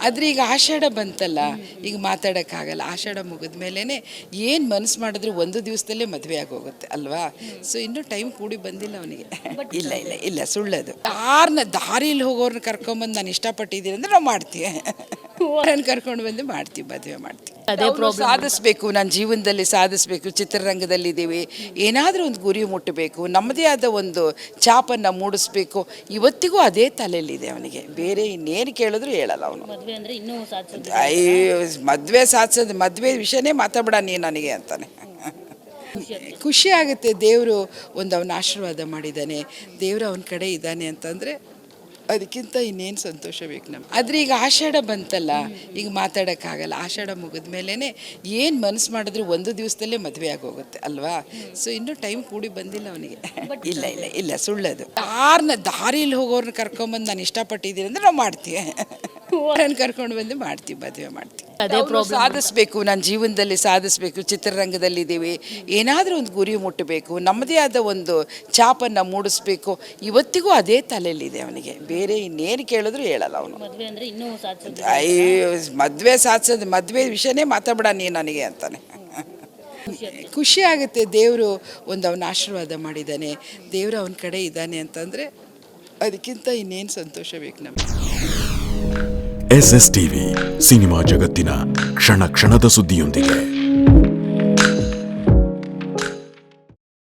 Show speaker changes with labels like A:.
A: ಆದರೆ ಈಗ ಆಷಾಢ ಬಂತಲ್ಲ, ಈಗ ಮಾತಾಡೋಕ್ಕಾಗಲ್ಲ. ಆಷಾಢ ಮುಗಿದ ಮೇಲೇ ಏನು ಮನಸ್ಸು ಮಾಡಿದ್ರೆ ಒಂದು ದಿವಸದಲ್ಲೇ ಮದುವೆ ಆಗೋಗುತ್ತೆ ಅಲ್ವಾ. ಸೊ ಇನ್ನೂ ಟೈಮ್ ಕೂಡಿ ಬಂದಿಲ್ಲ ಅವನಿಗೆ. ಇಲ್ಲ ಇಲ್ಲ ಇಲ್ಲ, ಸುಳ್ಳದು. ಯಾರನ್ನ ದಾರಿಲಿ ಹೋಗೋರನ್ನ ಕರ್ಕೊಂಬಂದು ನಾನು ಇಷ್ಟಪಟ್ಟಿದ್ದೀನಿ ಅಂದರೆ ನಾವು ಮಾಡ್ತೀವಿ. ನಾನು ಕರ್ಕೊಂಡು ಬಂದು ಮಾಡ್ತೀವಿ, ಮದುವೆ ಮಾಡ್ತೀವಿ. ಸಾಧಿಸ್ಬೇಕು, ನನ್ನ ಜೀವನದಲ್ಲಿ ಸಾಧಿಸ್ಬೇಕು. ಚಿತ್ರರಂಗದಲ್ಲಿದ್ದೀವಿ, ಏನಾದರೂ ಒಂದು ಗುರಿ ಮುಟ್ಟಬೇಕು, ನಮ್ಮದೇ ಆದ ಒಂದು ಛಾಪನ್ನು ಮೂಡಿಸ್ಬೇಕು. ಇವತ್ತಿಗೂ ಅದೇ ತಲೆಯಲ್ಲಿದೆ ಅವನಿಗೆ. ಬೇರೆ ಇನ್ನೇನು ಕೇಳಿದ್ರು ಹೇಳಲ್ಲ ಅವನು. ಅಯ್ಯೋ, ಮದುವೆ ಸಾಧಿಸೋದು, ಮದುವೆ ವಿಷಯನೇ ಮಾತಾಡಬೇಡ ನೀನು ನನಗೆ ಅಂತಾನೆ. ಖುಷಿ ಆಗುತ್ತೆ. ದೇವರು ಒಂದು ಅವನ ಆಶೀರ್ವಾದ ಮಾಡಿದ್ದಾನೆ, ದೇವರು ಅವನ ಕಡೆ ಇದ್ದಾನೆ ಅಂತಂದರೆ ಅದಕ್ಕಿಂತ ಇನ್ನೇನು ಸಂತೋಷ ಬೇಕು ನಮ್ಗೆ. ಆದರೆ ಈಗ ಆಷಾಢ ಬಂತಲ್ಲ, ಈಗ ಮಾತಾಡೋಕ್ಕಾಗಲ್ಲ. ಆಷಾಢ ಮುಗಿದ ಮೇಲೇ ಏನು ಮನಸ್ಸು ಮಾಡಿದ್ರೆ ಒಂದು ದಿವಸದಲ್ಲೇ ಮದುವೆ ಆಗೋಗುತ್ತೆ ಅಲ್ವಾ. ಸೊ ಇನ್ನೂ ಟೈಮ್ ಕೂಡಿ ಬಂದಿಲ್ಲ ಅವನಿಗೆ. ಇಲ್ಲ ಇಲ್ಲ ಇಲ್ಲ, ಸುಳ್ಳದು. ಯಾರನ್ನ ದಾರಿಲಿ ಹೋಗೋರನ್ನ ಕರ್ಕೊಂಬಂದು ನಾನು ಇಷ್ಟಪಟ್ಟಿದ್ದೀನಿ ಅಂದರೆ ನಾವು ಮಾಡ್ತೀವಿ. ನಾನು ಕರ್ಕೊಂಡು ಬಂದು ಮಾಡ್ತೀವಿ, ಮದುವೆ ಮಾಡ್ತೀವಿ. ಸಾಧಿಸ್ಬೇಕು, ನನ್ನ ಜೀವನದಲ್ಲಿ ಸಾಧಿಸ್ಬೇಕು. ಚಿತ್ರರಂಗದಲ್ಲಿದ್ದೀವಿ, ಏನಾದರೂ ಒಂದು ಗುರಿ ಮುಟ್ಟಬೇಕು, ನಮ್ಮದೇ ಆದ ಒಂದು ಛಾಪನ್ನು ಮೂಡಿಸ್ಬೇಕು. ಇವತ್ತಿಗೂ ಅದೇ ತಲೆಯಲ್ಲಿದೆ ಅವನಿಗೆ. ಬೇರೆ ಇನ್ನೇನು ಕೇಳಿದ್ರು ಹೇಳಲ್ಲ ಅವನು. ಅಯ್ಯೋ, ಮದುವೆ ಸಾಧಿಸೋದು, ಮದುವೆ ವಿಷಯನೇ ಮಾತಾಡಬೇಡ ನೀನು ನನಗೆ ಅಂತಾನೆ. ಖುಷಿ ಆಗುತ್ತೆ. ದೇವರು ಒಂದು ಅವನ ಆಶೀರ್ವಾದ ಮಾಡಿದ್ದಾನೆ, ದೇವರು ಅವನ ಕಡೆ ಇದ್ದಾನೆ ಅಂತಂದರೆ ಅದಕ್ಕಿಂತ ಇನ್ನೇನು ಸಂತೋಷ ಬೇಕು ನಮಗೆ.
B: SS ಟಿವಿ, ಸಿನಿಮಾ ಜಗತ್ತಿನ ಕ್ಷಣ ಕ್ಷಣದ ಸುದ್ದಿಯೊಂದಿಗೆ.